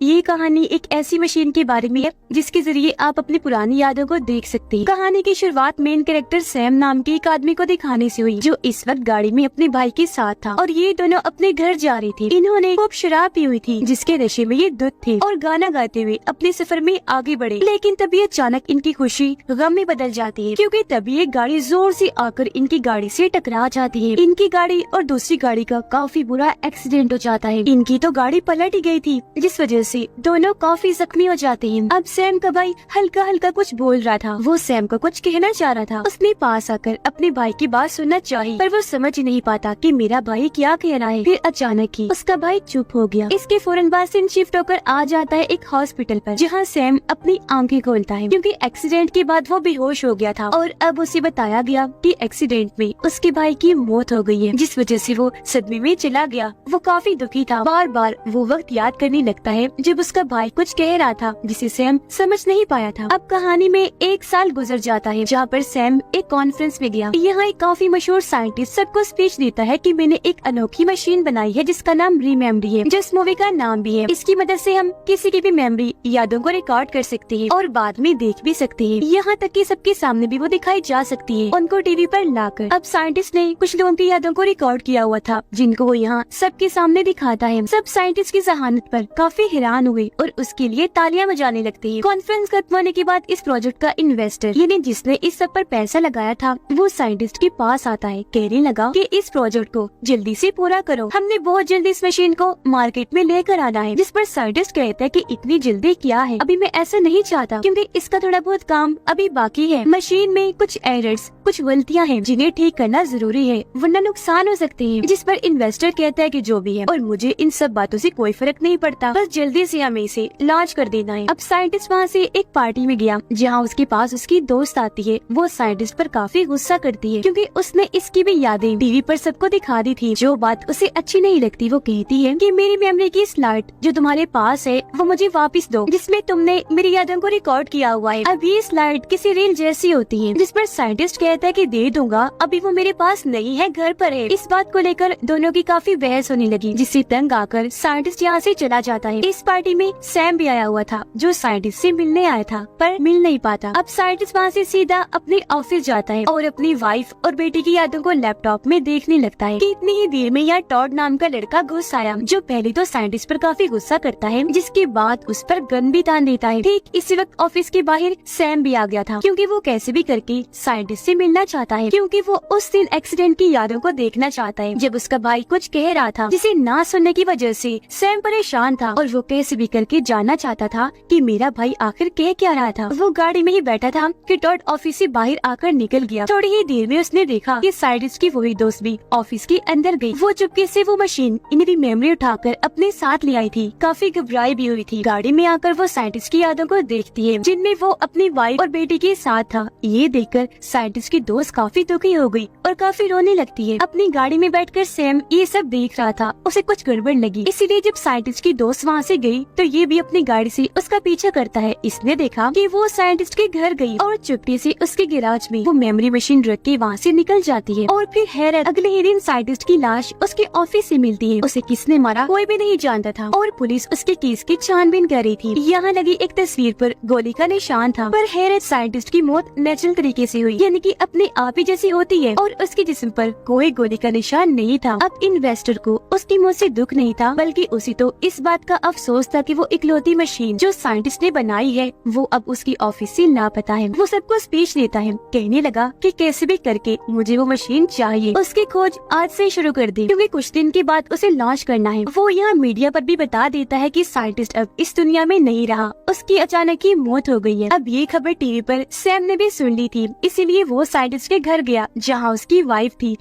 ये कहानी एक ऐसी मशीन के बारे में है जिसके जरिए आप अपनी पुरानी यादों को देख सकते हैं। कहानी की शुरुआत मेन कैरेक्टर सैम नाम के एक आदमी को दिखाने से हुई, जो इस वक्त गाड़ी में अपने भाई के साथ था और ये दोनों अपने घर जा रहे थे। इन्होंने खूब शराब पी हुई थी, जिसके नशे में ये धुत थे और गाना गाते हुए अपने सफर में आगे बढ़े। लेकिन तभी अचानक इनकी खुशी गम में बदल जाती है, क्योंकि तभी एक गाड़ी जोर से आकर इनकी गाड़ी से टकरा जाती है। इनकी गाड़ी और दूसरी गाड़ी का काफी बुरा एक्सीडेंट हो जाता है। इनकी तो गाड़ी पलट ही गई थी, जिस वजह से दोनों काफी जख्मी हो जाते हैं। अब सैम का भाई हल्का हल्का कुछ बोल रहा था। वो सैम को कुछ कहना चाह रहा था। उसने पास आकर अपने भाई की बात सुनना चाहिए, पर वो समझ नहीं पाता कि मेरा भाई क्या कह रहा है। फिर अचानक ही उसका भाई चुप हो गया। इसके फौरन बाद सीन शिफ्ट होकर आ जाता है एक हॉस्पिटल पर, जहाँ सैम अपनी आंखें खोलता है, क्योंकि एक्सीडेंट के बाद वो बेहोश हो गया था और अब उसे बताया गया कि एक्सीडेंट में उसके भाई की मौत हो गई है, जिस वजह से वो सदमे में चला गया। वो काफी दुखी था। बार बार वो वक्त याद करने लगता है जब उसका भाई कुछ कह रहा था, जिसे सैम समझ नहीं पाया था। अब कहानी में 1 साल गुजर जाता है, जहाँ पर सैम एक कॉन्फ्रेंस में गया। यहाँ एक काफी मशहूर साइंटिस्ट सबको स्पीच देता है कि मैंने एक अनोखी मशीन बनाई है जिसका नाम रीमेमरी है, जिस मूवी का नाम भी है। इसकी मदद से हम किसी की भी मेमोरी यादों को रिकॉर्ड कर सकते हैं और बाद में देख भी सकते हैं। यहाँ तक कि सबके सामने भी वो दिखाई जा सकती है, उनको टीवी पर लाकर। अब साइंटिस्ट ने कुछ लोगों की यादों को रिकॉर्ड किया हुआ था, जिनको वो यहाँ सबके सामने दिखाता है। सब साइंटिस्ट की जहानत पर काफी हैरान हुए और उसके लिए तालियां बजाने लगते हैं। कॉन्फ्रेंस खत्म होने के बाद इस प्रोजेक्ट का इन्वेस्टर, यानी जिसने इस सब पर पैसा लगाया था, वो साइंटिस्ट के पास आता है। कहने लगा कि इस प्रोजेक्ट को जल्दी से पूरा करो, हमने बहुत जल्दी इस मशीन को मार्केट में लेकर आना है। जिस पर साइंटिस्ट कहता है कि इतनी जल्दी क्या है, अभी मैं ऐसा नहीं चाहता, क्योंकि इसका थोड़ा बहुत काम अभी बाकी है। मशीन में कुछ एरर्स, कुछ गलतियाँ हैं जिन्हें ठीक करना जरूरी है, वरना नुकसान हो सकते हैं। जिस पर इन्वेस्टर कहता है कि जो भी है, और मुझे इन सब बातों से कोई फर्क नहीं पड़ता, बस जल्दी से हमें इसे लॉन्च कर देना है। अब साइंटिस्ट वहाँ से एक पार्टी में गया, जहाँ उसके पास उसकी दोस्त आती है। वो साइंटिस्ट पर काफी गुस्सा करती है, क्योंकि उसने इसकी भी यादें टीवी पर सबको दिखा दी थी। जो बात उसे अच्छी नहीं लगती, वो कहती है कि मेरी मेमोरी की स्लाइड जो तुम्हारे पास है वो मुझे वापस दो, जिसमें तुमने मेरी यादों को रिकॉर्ड किया हुआ है। अब ये स्लाइड किसी रील जैसी होती है। जिस पर साइंटिस्ट कहता है कि दे दूंगा, अभी वो मेरे पास नहीं है, घर पर है। इस बात को लेकर दोनों की काफी बहस होने लगी, जिससे तंग आकर साइंटिस्ट यहाँ से चला जाता है। इस पार्टी में सैम भी आया हुआ था, जो साइंटिस्ट से मिलने आया था, पर मिल नहीं पाता। अब साइंटिस्ट वहाँ से सीधा अपने ऑफिस जाता है और अपनी वाइफ और बेटी की यादों को लैपटॉप में देखने लगता है कि इतनी ही देर में यहाँ टॉड नाम का लड़का घुस आया, जो पहले तो साइंटिस्ट पर काफी गुस्सा करता है, जिसके बाद उस पर गन भी तान देता है। ठीक इसी वक्त ऑफिस के बाहर सैम भी आ गया था, क्योंकि वो कैसे भी करके साइंटिस्ट से मिलना चाहता है, क्योंकि वो उस दिन एक्सीडेंट की यादों को देखना चाहता है, जब उसका भाई कुछ कह रहा था, जिसे ना सुनने की वजह से सैम परेशान था और वो कैसे भी करके जानना चाहता था कि मेरा भाई आखिर कह क्या रहा था। वो गाड़ी में ही बैठा था कि टॉड ऑफिस से बाहर आकर निकल गया। थोड़ी ही देर में उसने देखा कि साइंटिस्ट की वही दोस्त भी ऑफिस के अंदर गई। वो चुपके से वो मशीन इनकी मेमोरी उठाकर अपने साथ ले आई थी। काफी घबराई भी हुई थी। गाड़ी में आकर वो साइंटिस्ट की यादों को देखती है, जिनमें वो अपनी वाइफ और बेटी के साथ था। ये देखकर साइंटिस्ट की दोस्त काफी दुखी हो गई और काफी रोने लगती है। अपनी गाड़ी में बैठकर सैम ये सब देख रहा था। उसे कुछ गड़बड़ लगी, इसीलिए जब साइंटिस्ट की दोस्त वहाँ से गई तो ये भी अपनी गाड़ी से उसका पीछा करता है। इसने देखा कि वो साइंटिस्ट के घर गई और चुपके से उसके गैराज में वो मेमोरी मशीन रख के वहाँ से निकल जाती है। और फिर हैरत, अगले ही दिन साइंटिस्ट की लाश उसके ऑफिस से मिलती है। उसे किसने मारा कोई भी नहीं जानता था और पुलिस उसके केस की छानबीन कर रही थी। यहाँ लगी एक तस्वीर पर गोली का निशान था, पर हैरत साइंटिस्ट की मौत नेचुरल तरीके से हुई, यानी कि अपने आप ही जैसी होती है, और उसके जिस्म पर कोई गोली का निशान नहीं था। अब इन्वेस्टर को उसकी मौत से दुख नहीं था, बल्कि उसे तो इस बात का अफसोस था कि वो इकलौती मशीन जो साइंटिस्ट ने बनाई है वो अब उसकी ऑफिस से लापता है। वो सबको स्पीच देता है, कहने लगा कि कैसे भी करके मुझे वो मशीन चाहिए। उसकी खोज आज से शुरू कर दी, क्योंकि कुछ दिन के बाद उसे लॉन्च करना है। वो यहाँ मीडिया पर भी बता देता है कि साइंटिस्ट अब इस दुनिया में नहीं रहा, उसकी अचानक ही मौत हो गई है। अब ये खबर टीवी पर सैम ने भी सुन ली थी, इसीलिए वो साइंटिस्ट के घर गया, जहाँ उसकी वाइफ थी।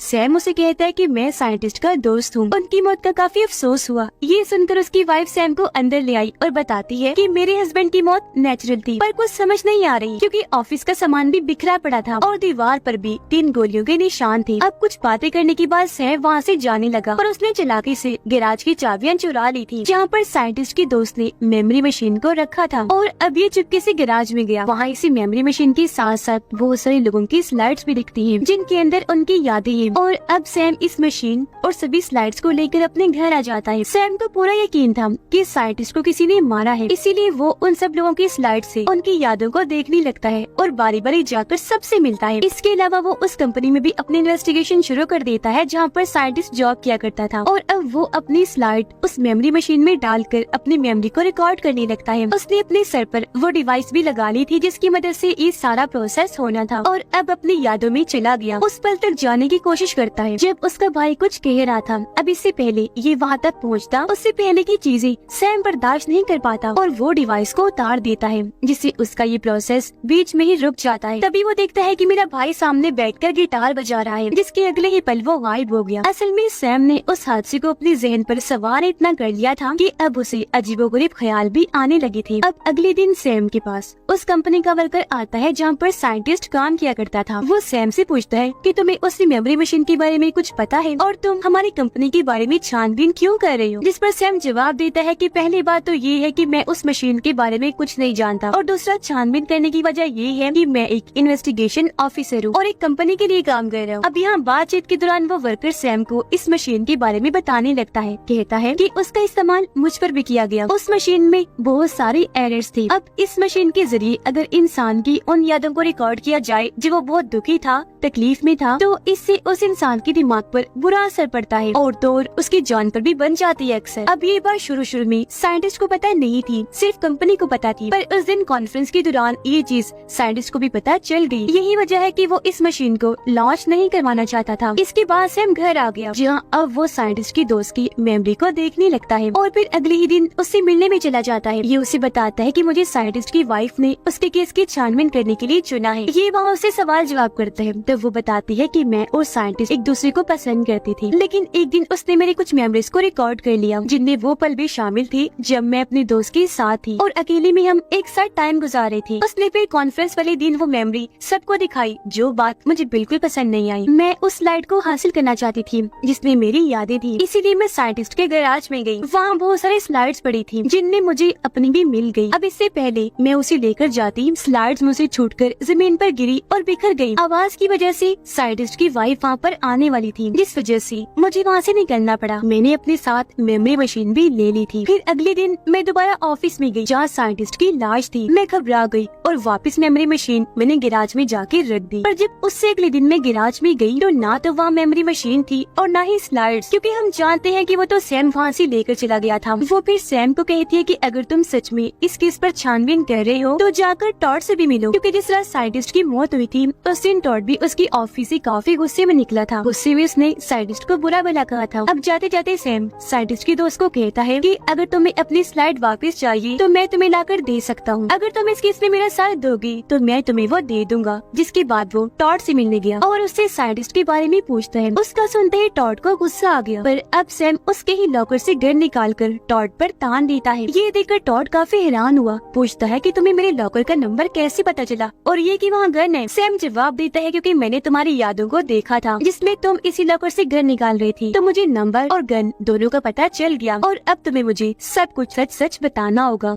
सैम उसे कहता है कि मैं साइंटिस्ट का दोस्त हूँ, उनकी मौत का काफी अफसोस हुआ। ये सुनकर उसकी वाइफ सैम को अंदर ले आई और बताती है कि मेरे हस्बैंड की मौत नेचुरल थी, पर कुछ समझ नहीं आ रही, क्योंकि ऑफिस का सामान भी बिखरा पड़ा था और दीवार पर भी 3 गोलियों के निशान थे। अब कुछ बातें करने के बाद सैम वहाँ से जाने लगा और उसने चालाकी से गैराज की चाबियां चुरा ली थी, जहाँ पर साइंटिस्ट की दोस्त ने मेमोरी मशीन को रखा था। और अब ये चुपके से गैराज में गया। वहाँ इसी मेमोरी मशीन के साथ साथ बहुत सारे लोगों की स्लाइड्स भी दिखती है, जिनके अंदर उनकी यादें और अब सैम इस मशीन और सभी स्लाइड्स को लेकर अपने घर आ जाता है। सैम को पूरा यकीन था कि साइंटिस्ट को किसी ने मारा है, इसीलिए वो उन सब लोगों की स्लाइड से उनकी यादों को देखने लगता है और बारी बारी जाकर सबसे मिलता है। इसके अलावा वो उस कंपनी में भी अपनी इन्वेस्टिगेशन शुरू कर देता है जहाँ पर साइंटिस्ट जॉब किया करता था, और अब वो अपनी स्लाइड उस मेमोरी मशीन में डालकर अपनी मेमोरी को रिकॉर्ड करने लगता है। उसने अपने सर पर वो डिवाइस भी लगा ली थी जिसकी मदद से ये सारा प्रोसेस होना था, और अब अपनी यादों में चला गया। उस पल तक जाने की कोशिश करता है जब उसका भाई कुछ कह रहा था। अब इससे पहले ये वहाँ तक पहुँचता, उससे पहले की चीजें सैम बर्दाश्त नहीं कर पाता और वो डिवाइस को उतार देता है, जिससे उसका ये प्रोसेस बीच में ही रुक जाता है। तभी वो देखता है कि मेरा भाई सामने बैठकर गिटार बजा रहा है, जिसके अगले ही पल वो गायब हो गया। असल में सैम ने उस हादसे को अपने जहन पर सवार इतना कर लिया था कि अब उसे अजीबोगरीब ख्याल भी आने लगे थे। अब अगले दिन सैम के पास उस कंपनी का वर्कर आता है जहाँ पर साइंटिस्ट काम किया करता था। वो सैम से पूछता है कि तुम्हें उसी मेमोरी मशीन के बारे में कुछ पता है और तुम हमारी कंपनी के बारे में छानबीन क्यों कर रहे हो। जिस पर सैम जवाब देता है कि पहली बात तो ये है कि मैं उस मशीन के बारे में कुछ नहीं जानता, और दूसरा छानबीन करने की वजह ये है कि मैं एक इन्वेस्टिगेशन ऑफिसर हूँ और एक कंपनी के लिए काम कर रहा हूँ। अब यहाँ बातचीत के दौरान वो वर्कर सैम को इस मशीन के बारे में बताने लगता है। कहता है कि उसका इस्तेमाल मुझ पर भी किया गया। उस मशीन में बहुत सारी एरर्स थी। अब इस मशीन के जरिए अगर इंसान की उन यादों को रिकॉर्ड किया जाए जो वो बहुत दुखी था, तकलीफ में था, तो इससे उस इंसान के दिमाग पर बुरा असर पड़ता है और तो उसकी जान पर भी बन जाती है अक्सर। अब ये बात शुरू में साइंटिस्ट को पता नहीं थी, सिर्फ कंपनी को पता थी, पर उस दिन कॉन्फ्रेंस के दौरान ये चीज साइंटिस्ट को भी पता चल गई। यही वजह है कि वो इस मशीन को लॉन्च नहीं करवाना चाहता था। इसके बाद सैम घर आ गया, जहाँ अब वो साइंटिस्ट की दोस्त की मेमोरी को देखने लगता है और फिर अगले ही दिन उससे मिलने में चला जाता है। ये उसे बताता है कि मुझे साइंटिस्ट की वाइफ ने उसके केस की छानबीन करने के लिए चुना है। ये वहाँ उससे सवाल जवाब करता है। तब वो बताती है कि मैं और साइंटिस्ट एक दूसरे को पसंद करती थी, लेकिन एक दिन उसने मेरे कुछ मेमोरीज को रिकॉर्ड कर लिया जिनमें वो पल भी शामिल थे जब मैं अपने दोस्त के साथ थी और अकेले में हम एक साथ टाइम गुजारे थे। उसने फिर कॉन्फ्रेंस वाले दिन वो मेमोरी सबको दिखाई, जो बात मुझे बिल्कुल पसंद नहीं आई। मैं उस स्लाइड को हासिल करना चाहती थी जिसमें मेरी यादें थी, इसीलिए मैं साइंटिस्ट के गैराज में गई। वहाँ बहुत सारी स्लाइड्स पड़ी थी जिनमें मुझे अपनी भी मिल गई। अब इससे पहले मैं उसे लेकर जाती, स्लाइड्स मुझसे छूटकर जमीन पर गिरी और बिखर गई। आवाज की वजह से साइंटिस्ट की वाइफ वहाँ पर आने वाली थी, जिस वजह से मुझे वहाँ से निकलना पड़ा। मैंने अपने साथ मेमोरी मशीन भी ले ली थी। फिर अगले दिन मैं दोबारा ऑफिस में गई जहाँ साइंटिस्ट की लाश थी। मैं घबरा गई और वापस मेमोरी मशीन मैंने गैराज में जाके रख दी। पर जब उससे अगले दिन मैं गैराज में गई तो ना तो वहाँ मेमोरी मशीन थी और ना ही स्लाइड्स, क्योंकि हम जानते हैं कि वो तो सैम वहाँ से लेकर चला गया था। वो फिर सैम को कहती है कि अगर तुम सच में इस केस पर छानबीन कर रहे हो तो जाकर टॉड से भी मिलो, क्योंकि जिस तरह साइंटिस्ट की मौत हुई थी उस दिन टॉड भी उसकी ऑफिस से काफी गुस्से में निकला था। गुस्से में उसने साइंटिस्ट को बुरा भला कहा था। अब जाते जाते सैम साइंटिस्ट की दोस्त को कहता है कि अगर तुम्हें अपनी स्लाइड वापस चाहिए तो मैं तुम्हें लाकर दे सकता हूँ। अगर तुम इस केस में मेरा साथ दोगी तो मैं तुम्हें वो दे दूंगा। जिसके बाद वो टॉड से मिलने गया और उससे साइंटिस्ट के बारे में पूछता है। उसका सुनते ही टॉड को गुस्सा आ गया, पर अब सैम उसके ही लॉकर से गन निकाल कर टॉड पर तान देता है। ये देखकर टॉड काफी हैरान हुआ, पूछता है कि तुम्हें मेरे लॉकर का नंबर कैसे पता चला और ये कि वहाँ गन है। सैम जवाब देता है क्योंकि मैंने तुम्हारी यादों को देखा था जिसमें तुम इसी लॉकर से गन निकाल रही थी, तो मुझे नंबर और गन दोनों का पता चल गया और अब तुम्हें मुझे सब कुछ सच सच बताना होगा।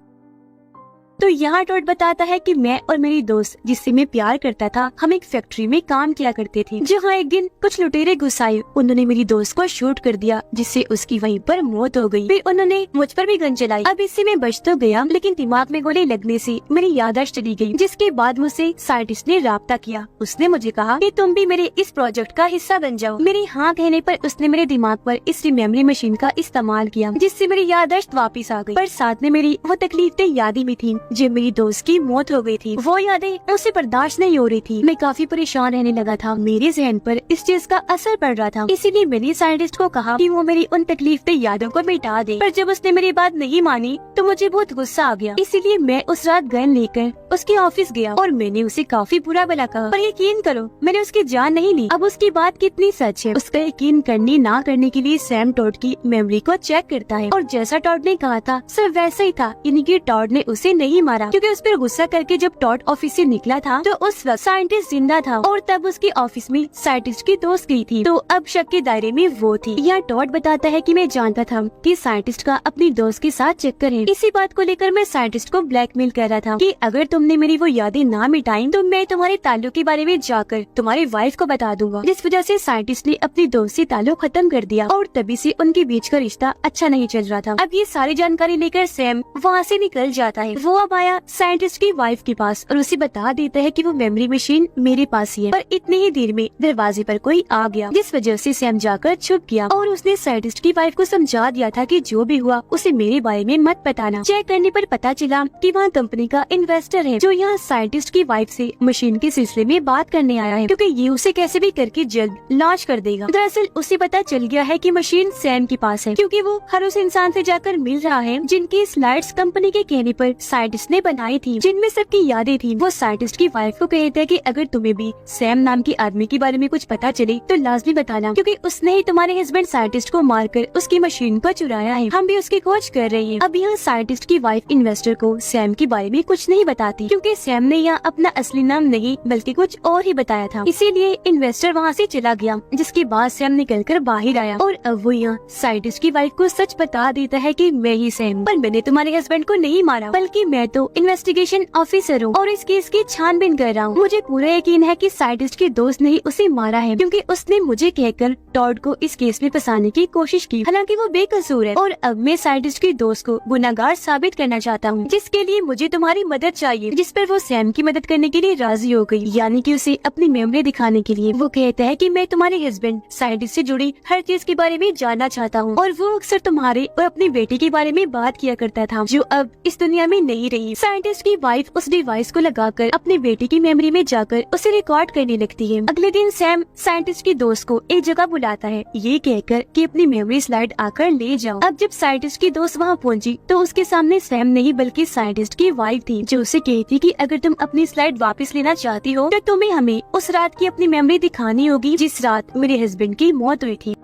तो यहाँ टॉड बताता है कि मैं और मेरी दोस्त जिससे मैं प्यार करता था, हम एक फैक्ट्री में काम किया करते थे, जहाँ एक दिन कुछ लुटेरे घुस आए। उन्होंने मेरी दोस्त को शूट कर दिया जिससे उसकी वहीं पर मौत हो गई। फिर उन्होंने मुझ पर भी गन चलाई। अब इससे मैं बच तो गया, लेकिन दिमाग में गोली लगने से मेरी याददाश्त चली गई। जिसके बाद मुझसे साइंटिस्ट ने राब्ता किया। उसने मुझे कहा कि तुम भी मेरे इस प्रोजेक्ट का हिस्सा बन जाओ। मेरी हाँ कहने पर उसने मेरे दिमाग पर इस मेमोरी मशीन का इस्तेमाल किया, जिससे मेरी याददाश्त वापिस आ गई। पर साथ में मेरी वो तकलीफदेह यादें भी थी जब मेरी दोस्त की मौत हो गई थी। वो यादें उसे बर्दाश्त नहीं हो रही थी। मैं काफी परेशान रहने लगा था। मेरे जहन पर इस चीज का असर पड़ रहा था। इसीलिए मैंने साइंटिस्ट को कहा कि वो मेरी उन तकलीफदेह यादों को मिटा दे। पर जब उसने मेरी बात नहीं मानी तो मुझे बहुत गुस्सा आ गया। इसीलिए मैं उस रात गन लेकर उसके ऑफिस गया और मैंने उसे काफी बुरा भला कहा। पर यकीन करो, मैंने उसकी जान नहीं ली। अब उसकी बात कितनी सच है उसका यकीन करने ना करने के लिए सैम टॉड की मेमोरी को चेक करता है और जैसा टॉड ने कहा था सब वैसा ही था, यानी कि टॉड ने उसे नहीं मारा, क्योंकि उस पर गुस्सा करके जब टॉड ऑफिस से निकला था तो उस वक्त साइंटिस्ट जिंदा था और तब उसके ऑफिस में साइंटिस्ट की दोस्त गई थी, तो अब शक के दायरे में वो थी। यह टॉड बताता है कि मैं जानता था कि साइंटिस्ट का अपनी दोस्त के साथ चक्कर है इसी बात को लेकर मैं साइंटिस्ट को ब्लैकमेल कर रहा था कि अगर तुमने मेरी वो यादें ना मिटाई तो मैं तुम्हारे ताल्लुक के बारे में जाकर तुम्हारी वाइफ को बता दूंगा। जिस वजह से साइंटिस्ट ने अपनी दोस्ती ताल्लुक खत्म कर दिया और तभी से उनके बीच का रिश्ता अच्छा नहीं चल रहा था। अब ये सारी जानकारी लेकर सैम वहाँ से निकल जाता है। वो अब आया साइंटिस्ट की वाइफ के पास और उसे बता देता है कि वो मेमोरी मशीन मेरे पास ही है। पर इतनी ही देर में दरवाजे पर कोई आ गया, जिस वजह से सैम जाकर छुप गया और उसने साइंटिस्ट की वाइफ को समझा दिया था कि जो भी हुआ उसे मेरे बारे में मत बताना। चेक करने पर पता चला कि वहाँ कंपनी का इन्वेस्टर है जो यहाँ साइंटिस्ट की वाइफ से मशीन के सिलसिले में बात करने आया है, क्योंकि ये उसे कैसे भी करके जल्द लॉन्च कर देगा। दरअसल उसे पता चल गया है कि मशीन सैम के पास है, क्योंकि वो हर उस इंसान से जाकर मिल रहा है जिनकी स्लाइड्स कंपनी के कहने पर साइंटिस्ट ने बनाई थी, जिनमें सबकी यादें थी। वो साइंटिस्ट की वाइफ को कहते हैं कि अगर तुम्हें भी सैम नाम के आदमी के बारे में कुछ पता चले तो लाजमी बताना, क्योंकि उसने ही तुम्हारे हस्बैंड साइंटिस्ट को मारकर उसकी मशीन को चुराया है। हम भी उसकी खोज कर रहे हैं। अब यहाँ साइंटिस्ट की वाइफ इन्वेस्टर को सैम के बारे में कुछ नहीं बताती, क्योंकि सैम ने यहाँ अपना असली नाम नहीं बल्कि कुछ और ही बताया था। इसीलिए इन्वेस्टर वहाँ से चला गया, जिसके बाद सैम निकलकर बाहर आया और अब वो यहाँ साइंटिस्ट की वाइफ को सच बता देता है कि मैं ही सैम, पर मैंने तुम्हारे हस्बैंड को नहीं मारा, बल्कि मैं तो इन्वेस्टिगेशन ऑफिसर हूँ और इस केस की छानबीन कर रहा हूँ। मुझे पूरा यकीन है कि साइंटिस्ट के दोस्त ने ही उसे मारा है, क्योंकि उसने मुझे कहकर टॉड को इस केस में फंसाने की कोशिश की, हालांकि वो बेकसूर है। और अब मैं साइंटिस्ट के दोस्त को गुनाहगार साबित करना चाहता हूँ, जिसके लिए मुझे तुम्हारी मदद चाहिए। जिस पर वो सैम की मदद करने के लिए राजी हो गई, यानी कि उसे अपनी मेमोरी दिखाने के लिए। वो कहता है कि मैं तुम्हारे हस्बैंड साइंटिस्ट से जुड़ी हर चीज के बारे में जानना चाहता हूँ, और वो अक्सर तुम्हारे और अपनी बेटी के बारे में बात किया करता था, जो अब इस दुनिया में नहीं रही। साइंटिस्ट की वाइफ उस डिवाइस को लगाकर अपनी बेटी की मेमोरी में जाकर उसे रिकॉर्ड करने लगती है। अगले दिन सैम साइंटिस्ट के दोस्त को एक जगह बुलाता है, ये कहकर कि अपनी मेमोरी स्लाइड आकर ले जाओ। अब जब साइंटिस्ट की दोस्त वहाँ पहुंची तो उसके सामने सैम नहीं बल्कि साइंटिस्ट की वाइफ थी, जो उसे कहती कि अगर तुम अपनी स्लाइड वापस लेना चाहती हो तो तुम्हें हमें उस रात की अपनी मेमोरी दिखानी होगी जिस रात मेरे हस्बैंड की मौत हुई थी।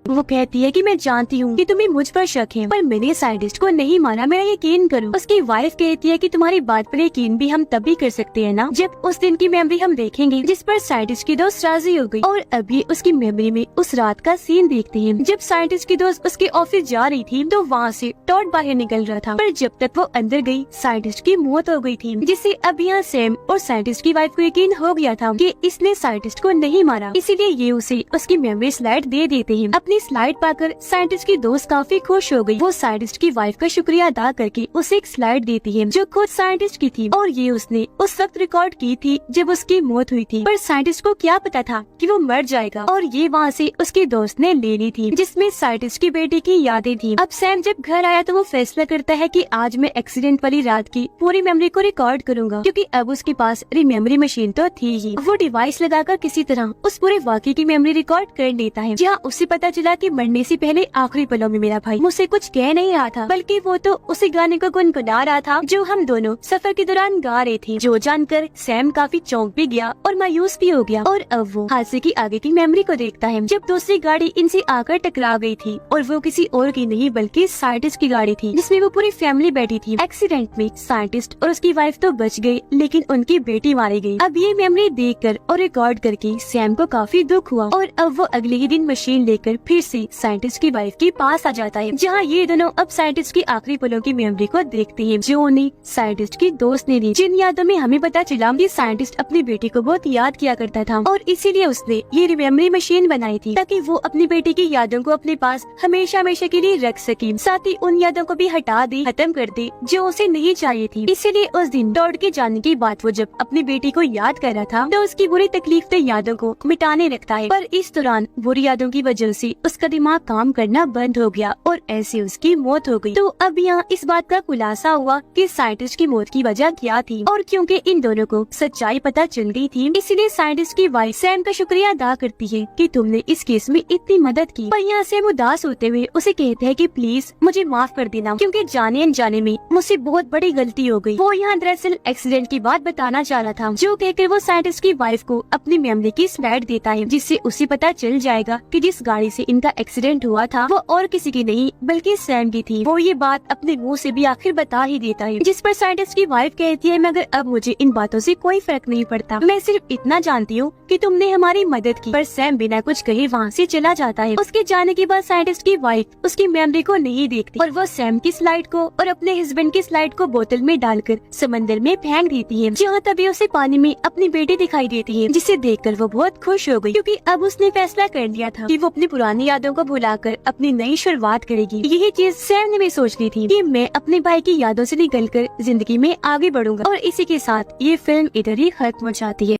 वो कहती है कि मैं जानती हूँ कि तुम्हें मुझ पर शक है, पर मैंने साइंटिस्ट को नहीं मारा, मेरा यकीन करो। उसकी वाइफ कहती है कि तुम्हारी बात पर यकीन भी हम तभी कर सकते हैं ना जब उस दिन की मेमोरी हम देखेंगे। जिस पर साइंटिस्ट की दोस्त राजी हो गई और अभी उसकी मेमोरी में उस रात का सीन देखते हैं। जब साइंटिस्ट की दोस्त उसके ऑफिस जा रही थी तो वहाँ से टॉड बाहर निकल रहा था, पर जब तक वो अंदर गई साइंटिस्ट की मौत हो गई थी, जिससे अब यहाँ सैम और साइंटिस्ट की वाइफ को यकीन हो गया था कि इसने साइंटिस्ट को नहीं मारा, इसीलिए ये उसे उसकी मेमोरी स्लाइड दे देते हैं। अपनी स्लाइड पाकर साइंटिस्ट की दोस्त काफी खुश हो गई। वो साइंटिस्ट की वाइफ का शुक्रिया अदा करके उसे एक स्लाइड देती है जो खुद साइंटिस्ट की थी, और ये उसने उस वक्त रिकॉर्ड की थी जब उसकी मौत हुई थी। पर साइंटिस्ट को क्या पता था कि वो मर जाएगा, और ये वहाँ से उसके दोस्त ने ले ली थी, जिसमें साइंटिस्ट की बेटी की यादें थी। अब सैम जब घर आया तो वो फैसला करता है कि आज मैं एक्सीडेंट वाली रात की पूरी मेमोरी को रिकॉर्ड करूंगा, क्योंकि अब उसके पास रिमेमोरी मशीन तो थी ही। वो डिवाइस लगाकर किसी तरह उस पूरे वाकये की मेमोरी रिकॉर्ड कर लेता है, जहाँ उसे पता चला कि मरने से पहले आखिरी पलों में मेरा भाई मुझसे कुछ कह नहीं रहा था, बल्कि वो तो उसी गाने को गुनगुना रहा था जो हम दोनों सफर के दौरान गा रहे थे। जो जानकर सैम काफी चौंक भी गया और मायूस भी हो गया, और अब वो हादसे की आगे की मेमोरी को देखता है जब दूसरी गाड़ी इनसे आकर टकरा गई थी, और वो किसी और की नहीं बल्कि साइंटिस्ट की गाड़ी थी, जिसमें वो पूरी फैमिली बैठी थी। एक्सीडेंट में साइंटिस्ट और उसकी वाइफ तो बच गई, लेकिन उनकी बेटी मारी गई। अब ये मेमोरी देखकर और रिकॉर्ड करके सैम को काफी दुख हुआ, और अब वो अगले ही दिन मशीन लेकर फिर से साइंटिस्ट की वाइफ के पास आ जाता है, जहाँ ये दोनों अब साइंटिस्ट की आखिरी पलों की मेमोरी को देखते हैं जो उन्हें साइंटिस्ट की दोस्त ने दी, जिन यादों में हमें पता चला कि साइंटिस्ट अपनी बेटी को बहुत याद किया करता था, और इसीलिए उसने ये रिमेमोरी मशीन बनाई थी ताकि वो अपनी बेटी की यादों को अपने पास हमेशा हमेशा के लिए रख सके, साथ ही उन यादों को भी हटा दे, खत्म कर दे जो उसे नहीं चाहिए थी। इसीलिए उस दिन टॉड के जाने के बाद वो जब अपनी बेटी को याद कर रहा था तो उसकी बुरी तकलीफ यादों को मिटाने लगता है, पर इस दौरान बुरी यादों की वजह से उसका दिमाग काम करना बंद हो गया और ऐसे उसकी मौत हो गई। तो अब यहाँ इस बात का खुलासा हुआ कि साइंटिस्ट की मौत की वजह क्या थी, और क्योंकि इन दोनों को सच्चाई पता चल गई थी, इसलिए साइंटिस्ट की वाइफ सैम का शुक्रिया अदा करती है कि तुमने इस केस में इतनी मदद की। पर यहाँ सैम उदास होते हुए उसे कहते हैं कि प्लीज मुझे माफ कर देना, क्योंकि जाने अनजाने में मुझसे बहुत बड़ी गलती हो गई। वो यहाँ दरअसल एक्सीडेंट की बात बताना चाह रहा था, जो कहकर वो साइंटिस्ट की वाइफ को अपनी मेमोरी की स्लाइड देता है, जिससे उसे पता चल जाएगा कि जिस गाड़ी से इनका एक्सीडेंट हुआ था वो और किसी की नहीं बल्कि सैम की थी। वो ये बात अपने मुंह से भी आखिर बता ही देता है, जिस पर साइंटिस्ट की वाइफ कहती है मैं अगर अब मुझ मुझे इन बातों से कोई फर्क नहीं पड़ता। मैं सिर्फ इतना जानती हूँ कि तुमने हमारी मदद की। पर सैम बिना कुछ कहे वहाँ से चला जाता है। उसके जाने के बाद साइंटिस्ट की वाइफ उसकी मेमोरी को नहीं देखती और वो सैम की स्लाइड को और अपने हस्बैंड की स्लाइड को बोतल में डालकर समंदर में फेंक देती है, जहाँ तभी उसे पानी में अपनी बेटी दिखाई देती है, जिसे देखकर वो बहुत खुश हो गई, क्योंकि अब उसने फैसला कर लिया था कि वो अपनी पुरानी यादों को भुलाकर अपनी नई शुरुआत करेगी। यही चीज सैम ने भी सोच ली थी कि मैं अपने भाई की यादों से निकलकर जिंदगी में आगे बढ़ूंगा। और इसी के साथ ये फिल्म इधर ही खत्म हो जाती है।